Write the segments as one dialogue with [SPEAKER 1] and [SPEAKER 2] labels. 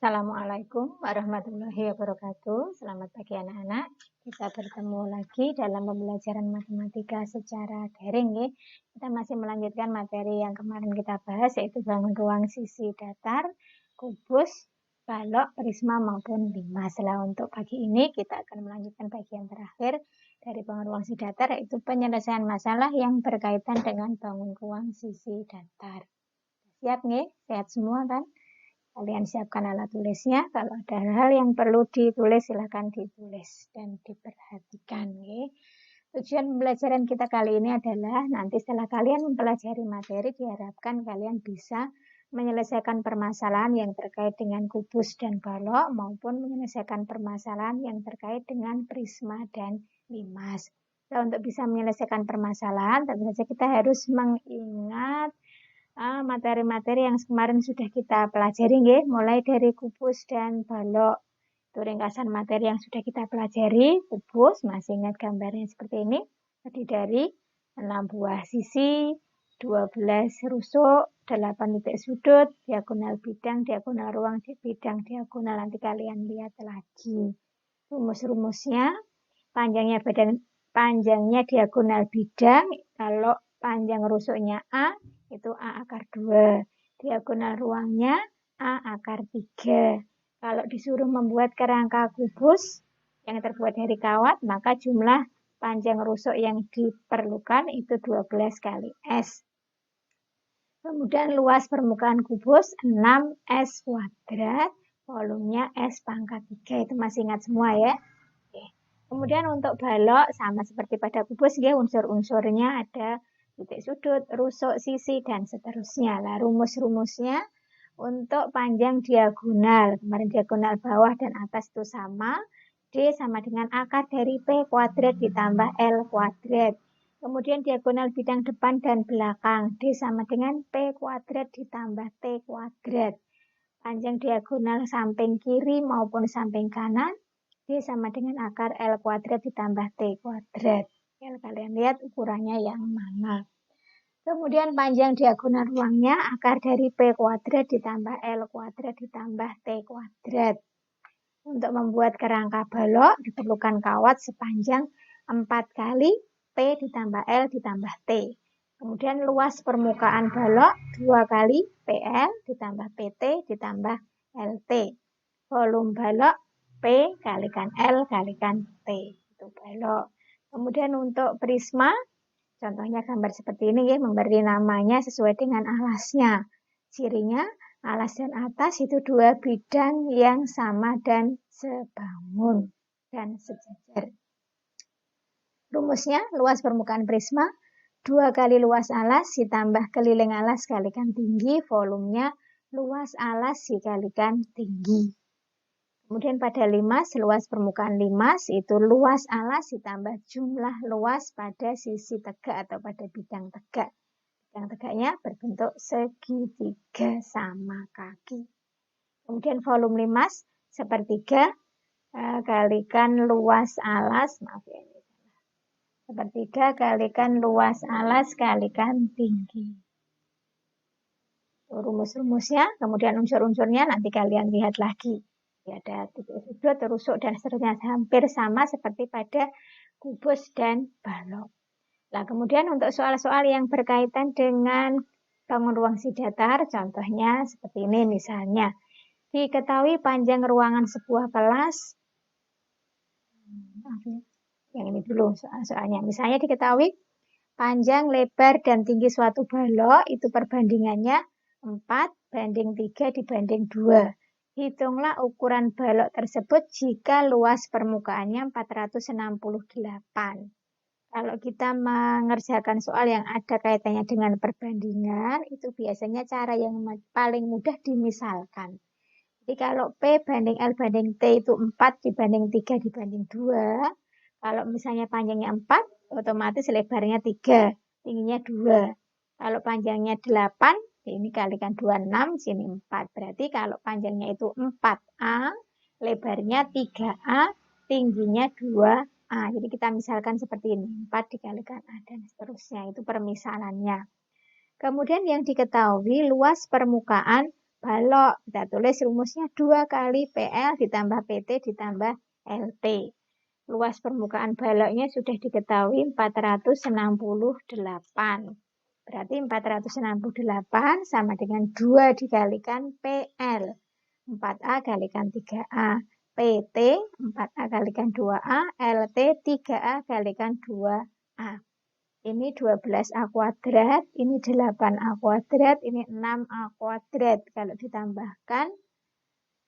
[SPEAKER 1] Assalamualaikum warahmatullahi wabarakatuh. Selamat pagi anak-anak. Kita bertemu lagi dalam pembelajaran matematika secara daring. Ya. Kita masih melanjutkan materi yang kemarin kita bahas, yaitu bangun ruang sisi datar, kubus, balok, prisma maupun limas. Setelah untuk pagi ini kita akan melanjutkan bagian terakhir dari bangun ruang sisi datar, yaitu penyelesaian masalah yang berkaitan dengan bangun ruang sisi datar. Siap nih? Sehat semua kan? Kalian siapkan alat tulisnya. Kalau ada hal yang perlu ditulis, silakan ditulis dan diperhatikan. Ya. Tujuan pembelajaran kita kali ini adalah nanti setelah kalian mempelajari materi, diharapkan kalian bisa menyelesaikan permasalahan yang terkait dengan kubus dan balok maupun menyelesaikan permasalahan yang terkait dengan prisma dan limas. Nah, untuk bisa menyelesaikan permasalahan, tentu saja kita harus mengingat materi-materi yang kemarin sudah kita pelajari, nggih, mulai dari kubus dan balok. Itu ringkasan materi yang sudah kita pelajari. Kubus, masih ingat gambarnya seperti ini, terdiri dari 6 buah sisi, 12 rusuk, 8 titik sudut, diagonal bidang, diagonal ruang, bidang diagonal. Nanti kalian lihat lagi rumus-rumusnya. Panjangnya diagonal bidang, kalau panjang rusuknya A, itu A akar 2. Diagonal ruangnya A akar 3. Kalau disuruh membuat kerangka kubus yang terbuat dari kawat, maka jumlah panjang rusuk yang diperlukan itu 12 kali S. Kemudian luas permukaan kubus 6S kuadrat, volumenya S pangkat 3. Itu masih ingat semua ya. Oke. Kemudian untuk balok, sama seperti pada kubus, ya, unsur-unsurnya ada titik sudut, rusuk, sisi, dan seterusnya. Lah, rumus-rumusnya untuk panjang diagonal, kemarin diagonal bawah dan atas itu sama, D sama dengan akar dari P kuadrat ditambah L kuadrat. Kemudian diagonal bidang depan dan belakang, D sama dengan P kuadrat ditambah T kuadrat. Panjang diagonal samping kiri maupun samping kanan, D sama dengan akar L kuadrat ditambah T kuadrat. Ya, kalian lihat ukurannya yang mana. Kemudian panjang diagonal ruangnya akar dari P kuadrat ditambah L kuadrat ditambah T kuadrat. Untuk membuat kerangka balok diperlukan kawat sepanjang 4 kali P ditambah L ditambah T. Kemudian luas permukaan balok 2 kali PL ditambah PT ditambah LT. Volume balok P kalikan L kalikan T. Itu balok. Kemudian untuk prisma, contohnya gambar seperti ini, ya, memberi namanya sesuai dengan alasnya. Cirinya, alas dan atas itu dua bidang yang sama dan sebangun dan sejajar. Rumusnya, luas permukaan prisma 2 kali luas alas ditambah keliling alas kalikan tinggi, volumenya luas alas dikalikan tinggi. Kemudian pada limas, luas permukaan limas itu luas alas ditambah jumlah luas pada sisi tegak atau pada bidang tegak. Bidang tegaknya berbentuk segitiga sama kaki. Kemudian volume limas sepertiga kalikan luas alas, maaf ya ini salah. Sepertiga kalikan luas alas kalikan tinggi. Rumus-rumusnya, kemudian unsur-unsurnya nanti kalian lihat lagi. Ya, ada titik sudut, rusuk, dan seterusnya hampir sama seperti pada kubus dan balok. Nah, kemudian untuk soal-soal yang berkaitan dengan bangun ruang sisi datar, contohnya seperti ini misalnya. Diketahui panjang ruangan sebuah kelas, yang ini dulu soal-soalnya. Misalnya diketahui panjang, lebar, dan tinggi suatu balok itu perbandingannya 4 banding 3 dibanding 2. Hitunglah ukuran balok tersebut jika luas permukaannya 468. Kalau kita mengerjakan soal yang ada kaitannya dengan perbandingan, itu biasanya cara yang paling mudah dimisalkan. Jadi kalau P banding L banding T itu 4 dibanding 3 dibanding 2, kalau misalnya panjangnya 4, otomatis lebarnya 3, tingginya 2. Kalau panjangnya 8, ini kalikan 26, sini 4. Berarti kalau panjangnya itu 4A, lebarnya 3A, tingginya 2A. Jadi kita misalkan seperti ini, 4 dikalikan A dan seterusnya. Itu permisalannya. Kemudian yang diketahui luas permukaan balok. Kita tulis rumusnya 2 kali PL ditambah PT ditambah LT. Luas permukaan baloknya sudah diketahui 468. Berarti 468 sama dengan 2 dikalikan PL. 4A kalikan 3A. PT 4A kalikan 2A. LT 3A kalikan 2A. Ini 12A kuadrat. Ini 8A kuadrat. Ini 6A kuadrat. Kalau ditambahkan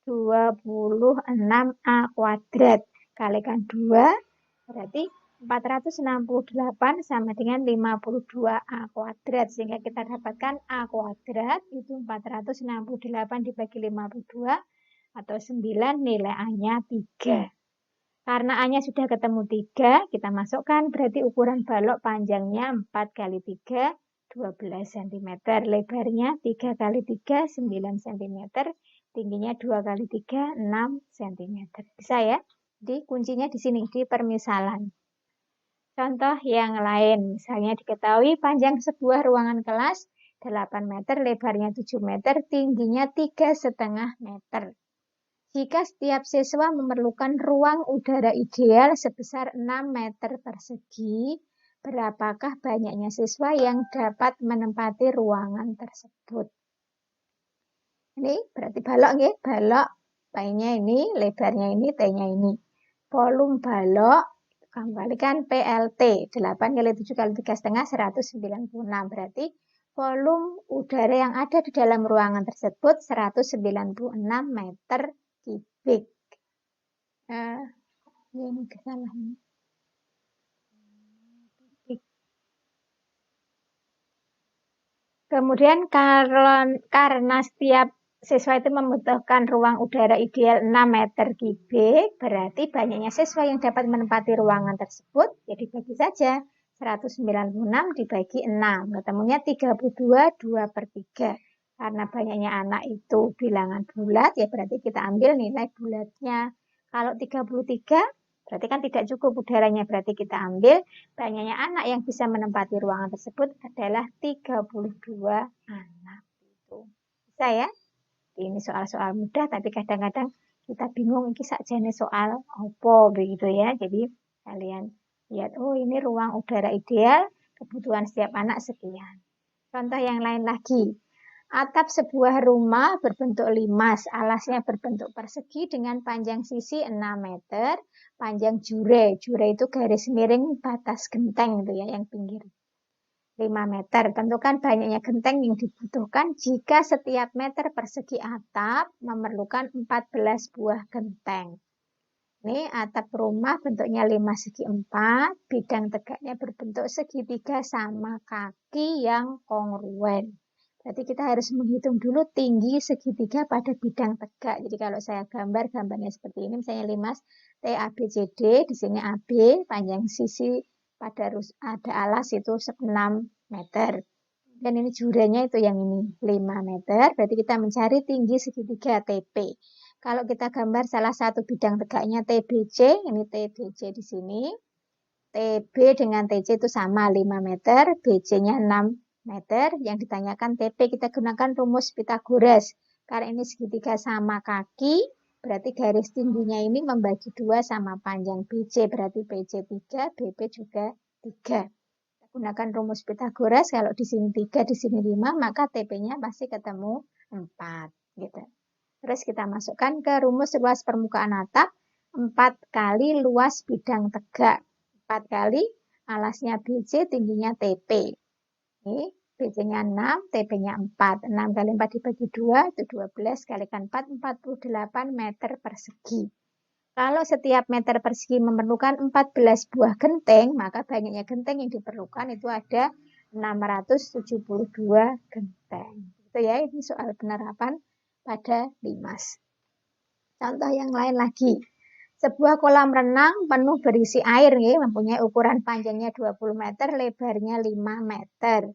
[SPEAKER 1] 26A kuadrat. Kalikan 2. Berarti 468 sama dengan 52A kuadrat. Sehingga kita dapatkan A kuadrat itu 468 dibagi 52 atau 9, nilai A-nya 3. Karena A-nya sudah ketemu 3, kita masukkan. Berarti ukuran balok panjangnya 4 kali 3, 12 cm. Lebarnya 3 kali 3, 9 cm. Tingginya 2 kali 3, 6 cm. Bisa ya? Jadi kuncinya di sini, di permisalan. Contoh yang lain, misalnya diketahui panjang sebuah ruangan kelas 8 meter, lebarnya 7 meter, tingginya 3,5 meter. Jika setiap siswa memerlukan ruang udara ideal sebesar 6 meter persegi, berapakah banyaknya siswa yang dapat menempati ruangan tersebut? Ini berarti balok ya, balok P-nya ini, lebarnya ini, T-nya ini. Volume balok kembalikan PLT 8 kali 7 kali 3,5 196. Berarti volume udara yang ada di dalam ruangan tersebut 196 meter kubik. Ini kesalahan. Kemudian karena setiap siswa itu membutuhkan ruang udara ideal 6 meter kubik, berarti banyaknya siswa yang dapat menempati ruangan tersebut, jadi bagi saja 196 dibagi 6, ketemunya 32, 2/3. Karena banyaknya anak itu bilangan bulat, ya berarti kita ambil nilai bulatnya. Kalau 33, berarti kan tidak cukup udaranya, berarti kita ambil banyaknya anak yang bisa menempati ruangan tersebut adalah 32 anak. Bisa ya? Ini soal-soal mudah, tapi kadang-kadang kita bingung, ini sakjane soal apa begitu ya. Jadi kalian lihat, oh ini ruang udara ideal, kebutuhan setiap anak sekian. Contoh yang lain lagi. Atap sebuah rumah berbentuk limas, alasnya berbentuk persegi dengan panjang sisi 6 meter, panjang jure. Jure itu garis miring batas genteng itu ya, yang pinggir. 5 meter. Tentukan banyaknya genteng yang dibutuhkan jika setiap meter persegi atap memerlukan 14 buah genteng. Ini atap rumah bentuknya 5 segi 4, bidang tegaknya berbentuk segitiga sama kaki yang kongruen. Berarti kita harus menghitung dulu tinggi segitiga pada bidang tegak. Jadi kalau saya gambarnya seperti ini, misalnya limas TABCD, di sini AB, panjang sisi pada ada alas itu 6 meter. Dan ini jurenya itu yang ini 5 meter, berarti kita mencari tinggi segitiga TP. Kalau kita gambar salah satu bidang tegaknya TBC, ini TBC di sini. TB dengan TC itu sama 5 meter, BC-nya 6 meter. Yang ditanyakan TP kita gunakan rumus Pythagoras. Karena ini segitiga sama kaki, berarti garis tingginya ini membagi 2 sama panjang BC, berarti BC 3, BP juga 3. Kita gunakan rumus Pythagoras, kalau di sini 3, di sini 5, maka TP-nya pasti ketemu 4. Gitu. Terus kita masukkan ke rumus luas permukaan atap, 4 kali luas bidang tegak. 4 kali alasnya BC, tingginya TP. Ini BC-nya 6, TP-nya 4. 6 kali 4 dibagi 2, itu 12 kalikan 4, 48 meter persegi. Kalau setiap meter persegi memerlukan 14 buah genteng, maka banyaknya genteng yang diperlukan itu ada 672 genteng. Itu ya, ini soal penerapan pada limas. Contoh yang lain lagi. Sebuah kolam renang penuh berisi air, mempunyai ukuran panjangnya 20 meter, lebarnya 5 meter.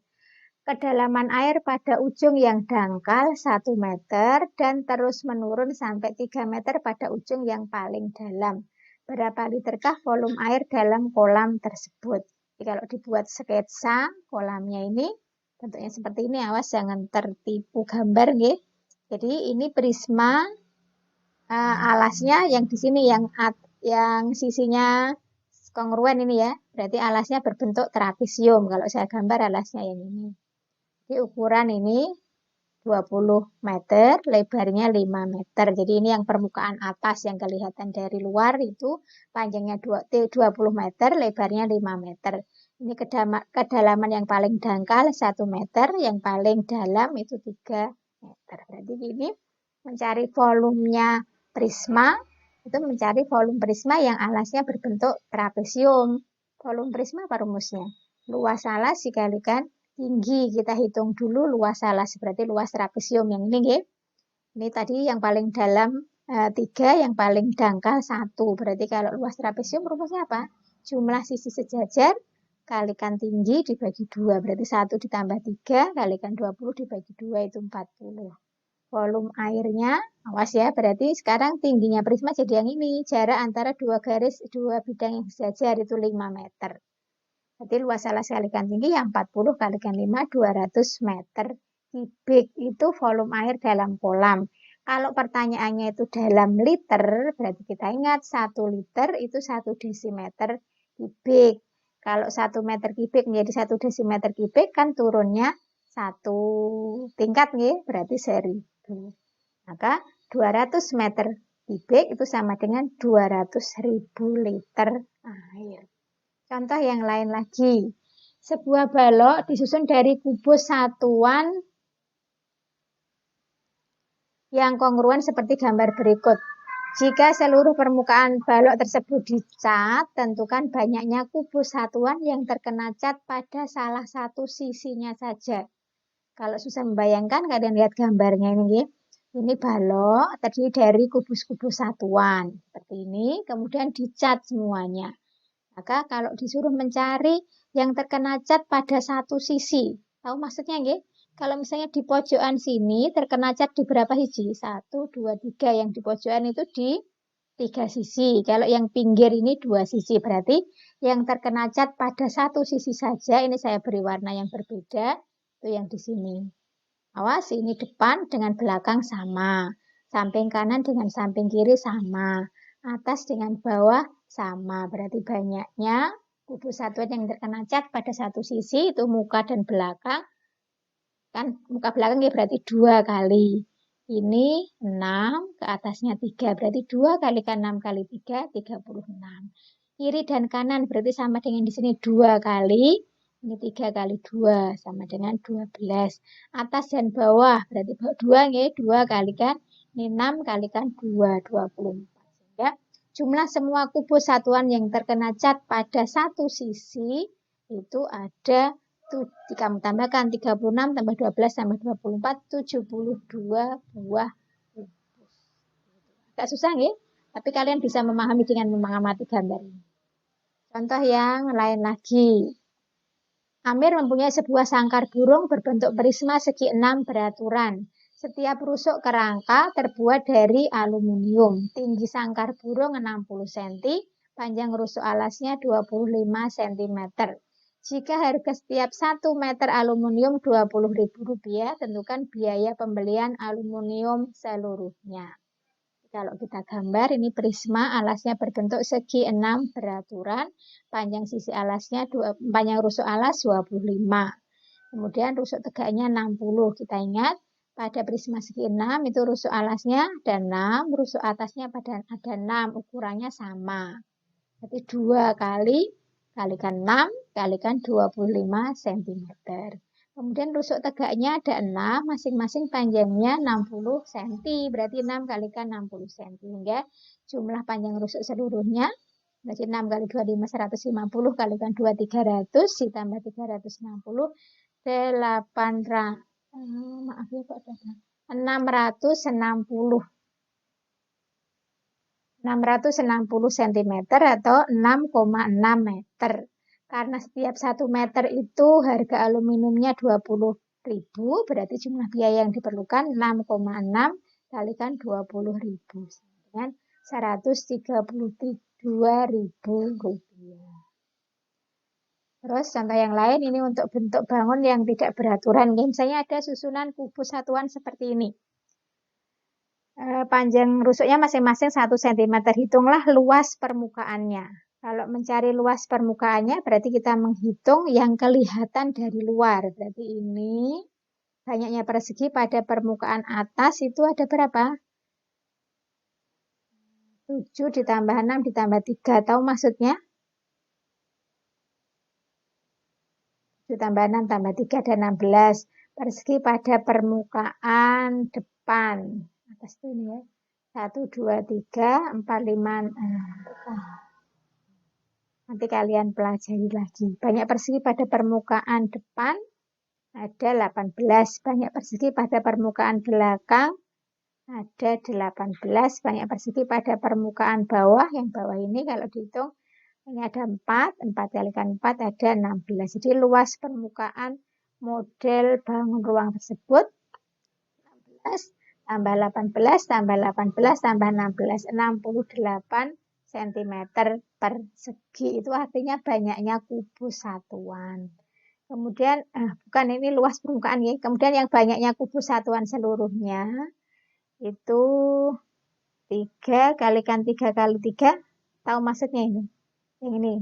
[SPEAKER 1] Kedalaman air pada ujung yang dangkal 1 meter dan terus menurun sampai 3 meter pada ujung yang paling dalam. Berapa literkah volume air dalam kolam tersebut? Jadi kalau dibuat sketsa kolamnya ini, bentuknya seperti ini, awas jangan tertipu gambar. Jadi ini prisma alasnya yang di sini yang sisinya kongruen ini ya. Berarti alasnya berbentuk trapesium. Kalau saya gambar alasnya yang ini. Jadi ukuran ini 20 meter, lebarnya 5 meter. Jadi ini yang permukaan atas yang kelihatan dari luar itu panjangnya 20 meter, lebarnya 5 meter. Ini kedalaman yang paling dangkal 1 meter, yang paling dalam itu 3 meter. Berarti ini mencari volumenya prisma, itu mencari volume prisma yang alasnya berbentuk trapesium. Volume prisma apa rumusnya? Luas alas dikalikan tinggi. Kita hitung dulu luas alas, berarti luas trapesium yang ini ya. Ini tadi yang paling dalam 3, yang paling dangkal 1. Berarti kalau luas trapesium rumusnya apa? Jumlah sisi sejajar kalikan tinggi dibagi 2. Berarti 1 ditambah 3 kalikan 20 dibagi 2 itu 40. Volume airnya, awas ya, berarti sekarang tingginya prisma jadi yang ini. Jarak antara dua bidang yang sejajar itu 5 meter. Berarti luas alas kalikan tinggi yang 40 kalikan 5, 200 meter kubik. Itu volume air dalam kolam. Kalau pertanyaannya itu dalam liter, berarti kita ingat 1 liter itu 1 desimeter kubik. Kalau 1 meter kubik menjadi 1 desimeter kubik kan turunnya 1 tingkat nih, berarti 1000. Maka 200 meter kubik itu sama dengan 200.000 liter air. Contoh yang lain lagi. Sebuah balok disusun dari kubus satuan yang kongruen seperti gambar berikut. Jika seluruh permukaan balok tersebut dicat, tentukan banyaknya kubus satuan yang terkena cat pada salah satu sisinya saja. Kalau susah membayangkan, kalian lihat gambarnya ini. Ini balok terdiri dari kubus-kubus satuan. Seperti ini, kemudian dicat semuanya. Maka kalau disuruh mencari yang terkena cat pada satu sisi, tahu maksudnya nggih? Kalau misalnya di pojokan sini terkena cat di berapa sisi? 1, 2, 3. Yang di pojokan itu di 3 sisi. Kalau yang pinggir ini 2 sisi. Berarti yang terkena cat pada satu sisi saja, ini saya beri warna yang berbeda, itu yang di sini. Awas, ini depan dengan belakang sama. Samping kanan dengan samping kiri sama. Atas dengan bawah sama. Berarti banyaknya kubus satuan yang terkena cat pada satu sisi itu muka dan belakang. Kan muka belakang ya berarti 2 kali. Ini 6, ke atasnya 3. Berarti 2 kalikan 6 kali 3, 36. Kiri dan kanan berarti sama dengan di sini 2 kali. Ini 3 kali 2 sama dengan 12. Atas dan bawah berarti 2 ya, 2 kalikan ini 6 kalikan 2, 24. Sehingga jumlah semua kubus satuan yang terkena cat pada satu sisi itu ada kamu tambahkan 36 tambah 12 tambah 24, 72 buah kubus. Agak susah ya, tapi kalian bisa memahami dengan mengamati gambar ini. Contoh yang lain lagi. Amir mempunyai sebuah sangkar burung berbentuk prisma segi 6 beraturan. Setiap rusuk kerangka terbuat dari aluminium. Tinggi sangkar burung 60 cm, panjang rusuk alasnya 25 cm. Jika harga setiap 1 meter aluminium Rp20.000, tentukan biaya pembelian aluminium seluruhnya. Kalau kita gambar, ini prisma alasnya berbentuk segi 6 beraturan, panjang sisi alasnya panjang rusuk alas 25. Kemudian rusuk tegaknya 60. Kita ingat pada prisma segi 6 itu rusuk alasnya ada 6, rusuk atasnya ada 6, ukurannya sama. Berarti 2 kali kalikan 6 kalikan 25 cm. Kemudian rusuk tegaknya ada 6, masing-masing panjangnya 60 cm. Berarti 6 kalikan 60 cm. Hingga jumlah panjang rusuk seluruhnya, berarti 6 kali 25, 150, kalikan 2, 300, ditambah 360, 660 cm atau 6,6 meter. Karena setiap 1 meter itu harga aluminiumnya 20.000, berarti jumlah biaya yang diperlukan 6,6 kalikan 20.000 dengan 132.000 rupiah. Terus contoh yang lain ini untuk bentuk bangun yang tidak beraturan. Misalnya ada susunan kubus satuan seperti ini. Panjang rusuknya masing-masing 1 cm. Hitunglah luas permukaannya. Kalau mencari luas permukaannya berarti kita menghitung yang kelihatan dari luar. Berarti ini banyaknya persegi pada permukaan atas itu ada berapa? 7 ditambah 6 ditambah 3. Tahu maksudnya? 7 tambah 6 tambah 3 ada 16. Persegi pada permukaan depan. Atas itu ini ya. 1, 2, 3, 4, 5. Nanti kalian pelajari lagi. Banyak persegi pada permukaan depan ada 18. Banyak persegi pada permukaan belakang ada 18. Banyak persegi pada permukaan bawah. Yang bawah ini kalau dihitung ini ada 4. 4 kalikan 4 ada 16. Jadi luas permukaan model bangun ruang tersebut 16 tambah 18 tambah 18 tambah 16. 68 cm persegi. Itu artinya banyaknya kubus satuan. Kemudian, bukan ini luas permukaan ya. Kemudian yang banyaknya kubus satuan seluruhnya itu 3 kalikan 3 kali 3. Tahu maksudnya ini? Yang ini.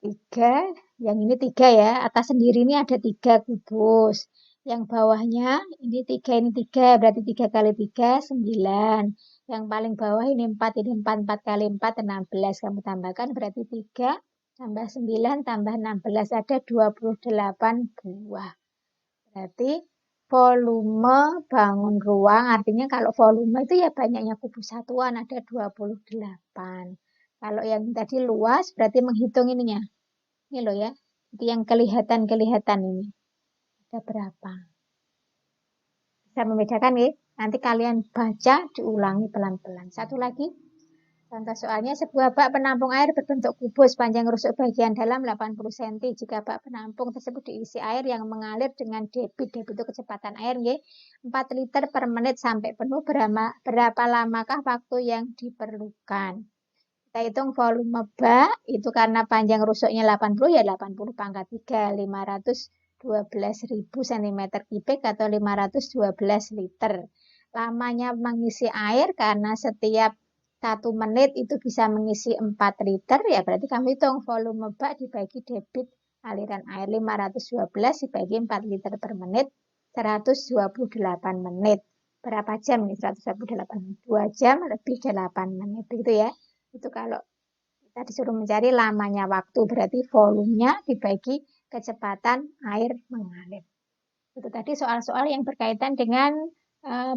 [SPEAKER 1] 3, yang ini 3 ya. Atas sendiri ini ada 3 kubus. Yang bawahnya ini 3, ini 3. Berarti 3 kali 3, 9. Yang paling bawah ini 4, ini 4. 4 kali 4, 16. Kamu tambahkan berarti 3 tambah 9 tambah 16. Ada 28 buah. Berarti volume bangun ruang, artinya kalau volume itu ya banyaknya kubus satuan, ada 28. Kalau yang tadi luas, berarti menghitung ininya. Ini loh ya, itu yang kelihatan ini. Ada berapa? Bisa membedakan ya? Nanti kalian baca, diulangi pelan-pelan. Satu lagi. Contoh soalnya, sebuah bak penampung air berbentuk kubus panjang rusuk bagian dalam 80 cm. Jika bak penampung tersebut diisi air yang mengalir dengan debit itu kecepatan air, 4 liter per menit sampai penuh, berapa lamakah waktu yang diperlukan? Kita hitung volume bak, itu karena panjang rusuknya 80, ya 80 pangkat 3, 512.000 cm3 atau 512 liter. Lamanya mengisi air karena setiap 1 menit itu bisa mengisi 4 liter, ya berarti kami hitung volume bak dibagi debit aliran air 512 dibagi 4 liter per menit, 128 menit. Berapa jam nih 128? 2 jam lebih 8 menit, begitu ya. Itu kalau kita disuruh mencari lamanya waktu, berarti volumenya dibagi kecepatan air mengalir. Itu tadi soal-soal yang berkaitan dengan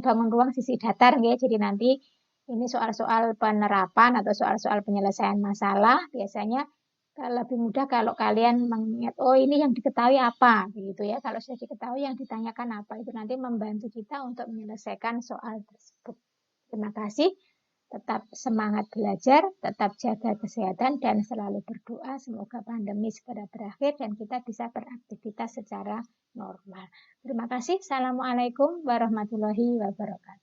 [SPEAKER 1] bangun ruang sisi datar ya. Jadi nanti ini soal-soal penerapan atau soal-soal penyelesaian masalah. Biasanya lebih mudah kalau kalian mengingat, oh ini yang diketahui apa, gitu ya. Kalau sudah diketahui yang ditanyakan apa, itu nanti membantu kita untuk menyelesaikan soal tersebut. Terima kasih. Tetap semangat belajar, tetap jaga kesehatan, dan selalu berdoa semoga pandemi segera berakhir dan kita bisa beraktivitas secara normal. Terima kasih. Assalamualaikum warahmatullahi wabarakatuh.